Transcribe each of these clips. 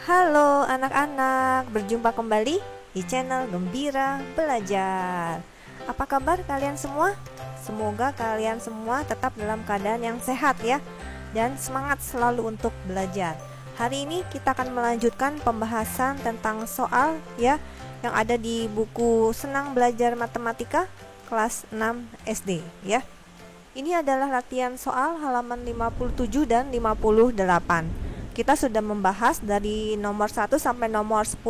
Halo anak-anak, berjumpa kembali di channel Gembira Belajar. Apa kabar kalian semua? Semoga kalian semua tetap dalam keadaan yang sehat ya, dan semangat selalu untuk belajar. Hari ini kita akan melanjutkan pembahasan tentang soal ya yang ada di buku Senang Belajar Matematika kelas 6 SD ya. Ini adalah latihan soal halaman 57 dan 58. Kita sudah membahas dari nomor 1 sampai nomor 10.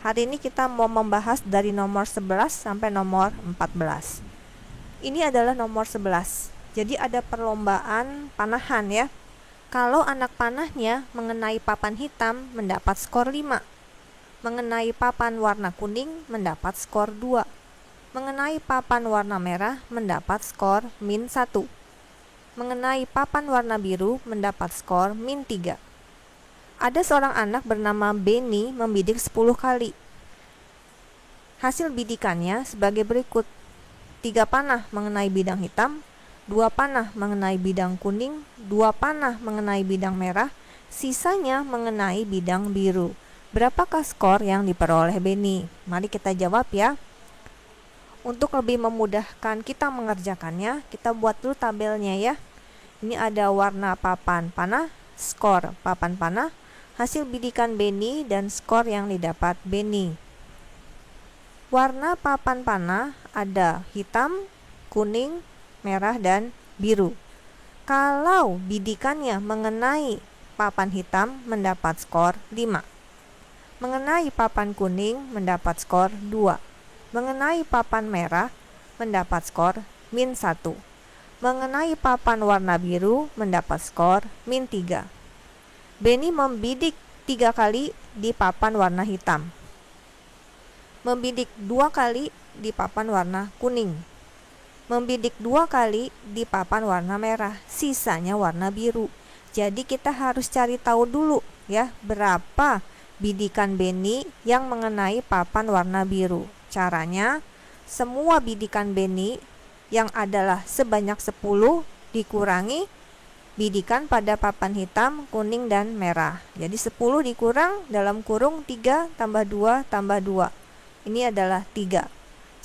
Hari ini kita mau membahas dari nomor 11 sampai nomor 14. Ini adalah nomor 11. Jadi ada perlombaan panahan ya. Kalau anak panahnya mengenai papan hitam mendapat skor 5. Mengenai papan warna kuning mendapat skor 2. Mengenai papan warna merah mendapat skor -1. Mengenai papan warna biru mendapat skor -3. Ada seorang anak bernama Benny membidik 10 kali. Hasil bidikannya sebagai berikut: 3 panah mengenai bidang hitam, 2 panah mengenai bidang kuning, 2 panah mengenai bidang merah, sisanya mengenai bidang biru. Berapakah skor yang diperoleh Benny? Mari kita jawab ya. Untuk lebih memudahkan kita mengerjakannya, kita buat dulu tabelnya ya. Ini ada warna papan panah, skor papan panah, hasil bidikan Benny, dan skor yang didapat Benny. Warna papan panah ada hitam, kuning, merah, dan biru. Kalau bidikannya mengenai papan hitam mendapat skor 5. Mengenai papan kuning mendapat skor 2. Mengenai papan merah mendapat skor -1. Mengenai papan warna biru mendapat skor -3. Benny membidik 3 kali di papan warna hitam, membidik 2 kali di papan warna kuning, membidik 2 kali di papan warna merah, sisanya warna biru. Jadi kita harus cari tahu dulu ya, berapa bidikan Benny yang mengenai papan warna biru. Caranya, semua bidikan Benny yang adalah sebanyak 10 dikurangi bidikan pada papan hitam, kuning, dan merah. Jadi 10 dikurang dalam kurung 3 tambah 2 tambah 2. Ini adalah 3.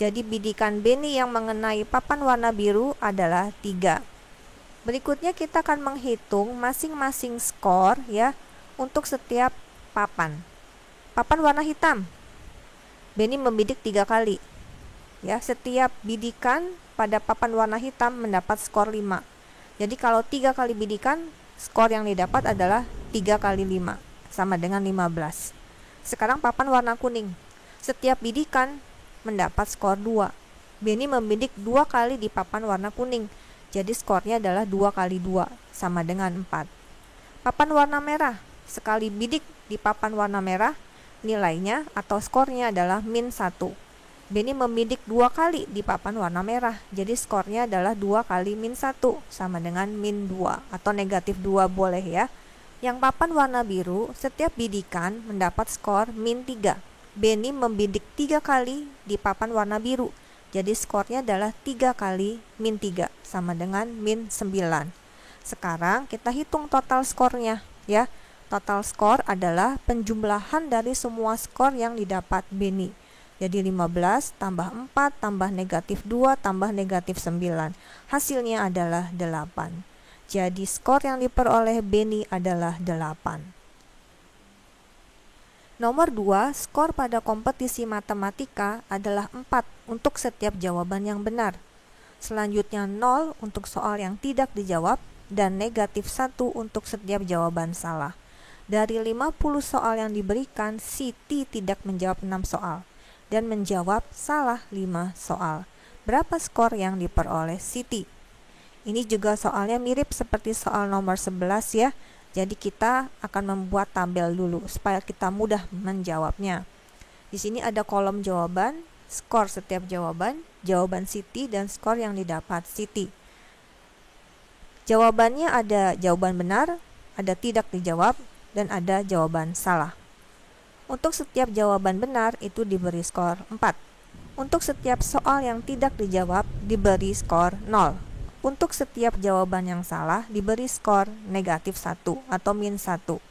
Jadi bidikan Benny yang mengenai papan warna biru adalah 3. Berikutnya kita akan menghitung masing-masing skor ya untuk setiap papan. Papan warna hitam, Benny membidik 3 kali. Ya, setiap bidikan pada papan warna hitam mendapat skor 5. Jadi kalau 3 kali bidikan, skor yang didapat adalah 3 kali 5, sama dengan 15. Sekarang papan warna kuning. Setiap bidikan mendapat skor 2. Benny membidik 2 kali di papan warna kuning. Jadi skornya adalah 2 kali 2, sama dengan 4. Papan warna merah. Sekali bidik di papan warna merah, nilainya atau skornya adalah -1. Benny membidik 2 kali di papan warna merah, jadi skornya adalah 2 kali -1, sama dengan -2 atau -2 boleh ya. Yang papan warna biru, setiap bidikan mendapat skor -3. Benny membidik 3 kali di papan warna biru, jadi skornya adalah 3 kali -3, sama dengan -9. Sekarang kita hitung total skornya ya. Total skor adalah penjumlahan dari semua skor yang didapat Benny. Jadi 15 tambah 4 tambah -2 tambah -9. Hasilnya adalah 8. Jadi skor yang diperoleh Benny adalah 8. Nomor 2, skor pada kompetisi matematika adalah 4 untuk setiap jawaban yang benar. Selanjutnya 0 untuk soal yang tidak dijawab dan -1 untuk setiap jawaban salah. Dari 50 soal yang diberikan, Siti tidak menjawab 6 soal dan menjawab salah 5 soal. Berapa skor yang diperoleh Siti? Ini juga soalnya mirip seperti soal nomor 11 ya. Jadi kita akan membuat tabel dulu supaya kita mudah menjawabnya. Di sini ada kolom jawaban, skor setiap jawaban, jawaban Siti, dan skor yang didapat Siti. Jawabannya ada jawaban benar, ada tidak dijawab, dan ada jawaban salah. Untuk setiap jawaban benar itu diberi skor 4. Untuk setiap soal yang tidak dijawab diberi skor 0. Untuk setiap jawaban yang salah diberi skor -1 atau -1.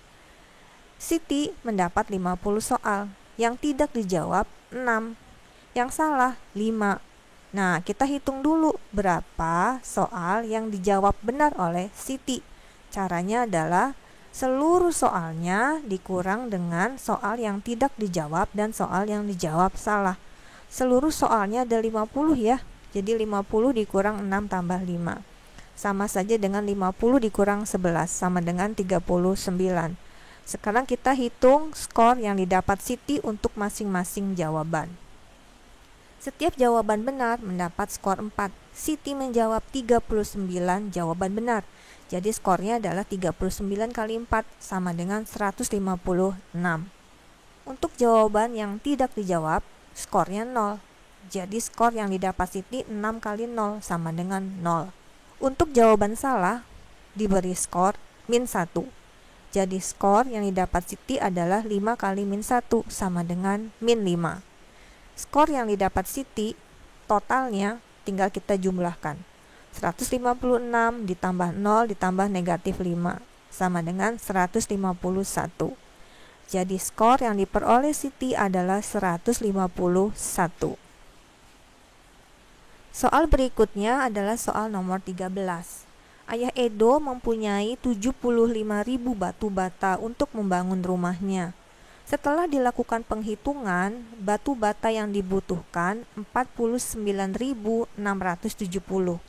Siti mendapat 50 soal. Yang tidak dijawab 6. Yang salah 5. Nah, kita hitung dulu berapa soal yang dijawab benar oleh Siti. Caranya adalah seluruh soalnya dikurang dengan soal yang tidak dijawab dan soal yang dijawab salah. Seluruh soalnya ada 50 ya. Jadi 50 dikurang 6 tambah 5. Sama saja dengan 50 dikurang 11 sama dengan 39. Sekarang kita hitung skor yang didapat Siti untuk masing-masing jawaban. Setiap jawaban benar mendapat skor 4. Siti menjawab 39 jawaban benar. Jadi skornya adalah 39 kali 4 sama dengan 156. Untuk jawaban yang tidak dijawab, skornya 0. Jadi skor yang didapat Siti 6 kali 0 sama dengan 0. Untuk jawaban salah, diberi skor min 1. Jadi skor yang didapat Siti adalah 5 kali min 1 sama dengan min 5. Skor yang didapat Siti totalnya tinggal kita jumlahkan. 156 ditambah 0 ditambah negatif 5 sama dengan 151. Jadi skor yang diperoleh Siti adalah 151. Soal berikutnya adalah soal nomor 13. Ayah Edo mempunyai 75.000 batu bata untuk membangun rumahnya. Setelah dilakukan penghitungan, batu bata yang dibutuhkan 49.670.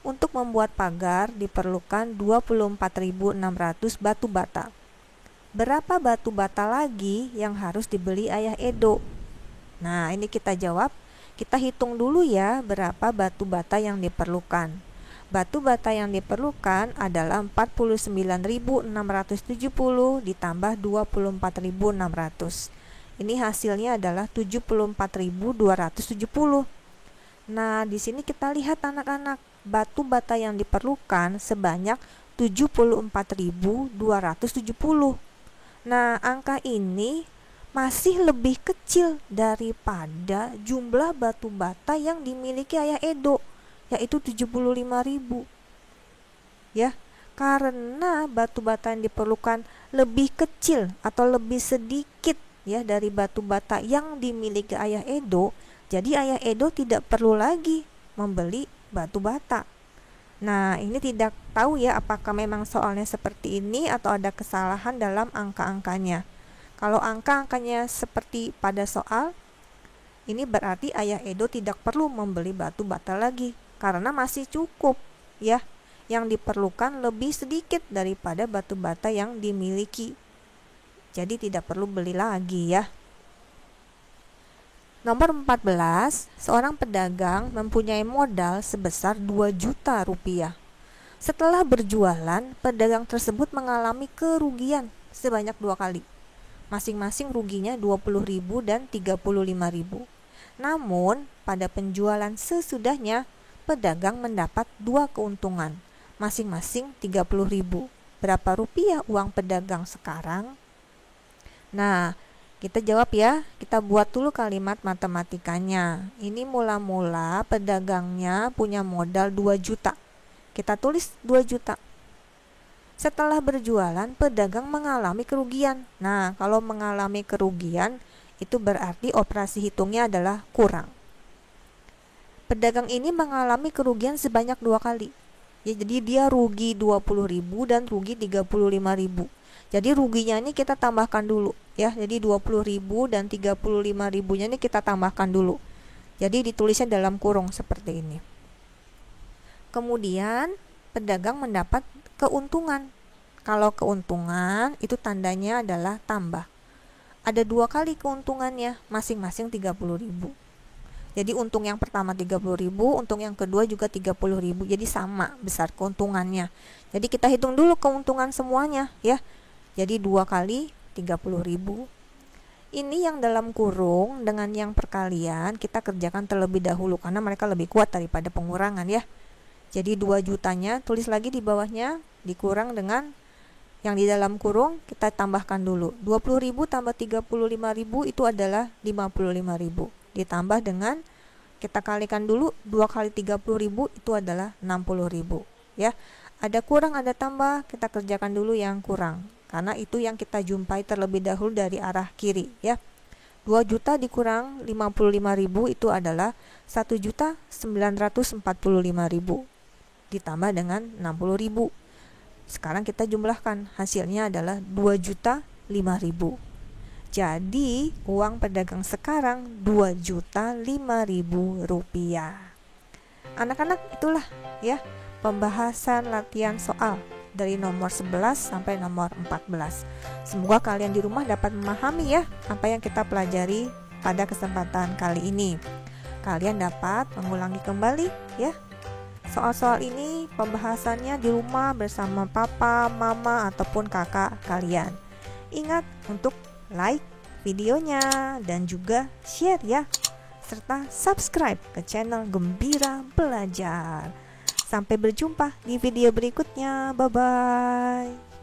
Untuk membuat pagar diperlukan 24.600 batu bata. Berapa batu bata lagi yang harus dibeli Ayah Edo? Nah, ini kita jawab. Kita hitung dulu ya berapa batu bata yang diperlukan. Batu bata yang diperlukan adalah 49.670 ditambah 24.600. Ini hasilnya adalah 74.270. Nah, di sini kita lihat anak-anak, batu bata yang diperlukan sebanyak 74.270. Nah, angka ini masih lebih kecil daripada jumlah batu bata yang dimiliki Ayah Edo, yaitu 75.000. Ya, karena batu bata yang diperlukan lebih kecil atau lebih sedikit ya dari batu bata yang dimiliki Ayah Edo, jadi Ayah Edo tidak perlu lagi membeli batu bata. Nah, ini tidak tahu ya apakah memang soalnya seperti ini atau ada kesalahan dalam angka-angkanya. Kalau angka-angkanya seperti pada soal, ini berarti Ayah Edo tidak perlu membeli batu bata lagi karena masih cukup ya. Yang diperlukan lebih sedikit daripada batu bata yang dimiliki. Jadi tidak perlu beli lagi ya. Nomor 14, seorang pedagang mempunyai modal sebesar 2 juta rupiah. Setelah berjualan, pedagang tersebut mengalami kerugian sebanyak 2 kali. Masing-masing ruginya 20.000 dan 35.000. Namun, pada penjualan sesudahnya, pedagang mendapat 2 keuntungan, masing-masing 30.000. Berapa rupiah uang pedagang sekarang? Nah, kita jawab ya, kita buat dulu kalimat matematikanya. Ini mula-mula pedagangnya punya modal 2 juta. Kita tulis 2 juta. Setelah berjualan, pedagang mengalami kerugian. Nah, kalau mengalami kerugian, itu berarti operasi hitungnya adalah kurang. Pedagang ini mengalami kerugian sebanyak 2 kali. Ya, jadi dia rugi 20.000 dan rugi 35.000. Jadi ruginya ini kita tambahkan dulu ya. Jadi 20.000 dan 35.000-nya ini kita tambahkan dulu. Jadi ditulisnya dalam kurung seperti ini. Kemudian pedagang mendapat keuntungan. Kalau keuntungan itu tandanya adalah tambah. Ada 2 kali keuntungannya, masing-masing 30.000. Jadi untung yang pertama 30.000, untung yang kedua juga 30.000. Jadi sama besar keuntungannya. Jadi kita hitung dulu keuntungan semuanya ya. Jadi 2 kali 30.000. Ini yang dalam kurung dengan yang perkalian kita kerjakan terlebih dahulu karena mereka lebih kuat daripada pengurangan ya. Jadi 2 jutanya tulis lagi di bawahnya, dikurang dengan yang di dalam kurung kita tambahkan dulu. 20.000 tambah 35.000 itu adalah 55.000. Ditambah dengan kita kalikan dulu 2 kali 30.000 itu adalah 60.000 ya. Ada kurang ada tambah, kita kerjakan dulu yang kurang. karena itu yang kita jumpai terlebih dahulu dari arah kiri ya. 2 juta dikurang 55.000 itu adalah 1.945.000 ditambah dengan 60.000. Sekarang kita jumlahkan, hasilnya adalah 2.005.000. Jadi uang pedagang sekarang 2.005.000 rupiah. Anak-anak, itulah ya pembahasan latihan soal dari nomor 11 sampai nomor 14. Semoga kalian di rumah dapat memahami ya apa yang kita pelajari pada kesempatan kali ini. Kalian dapat mengulangi kembali ya soal-soal ini, pembahasannya di rumah bersama papa, mama, ataupun kakak kalian. Ingat untuk like videonya dan juga share ya, serta subscribe ke channel Gembira Belajar. Sampai berjumpa di video berikutnya. Bye-bye.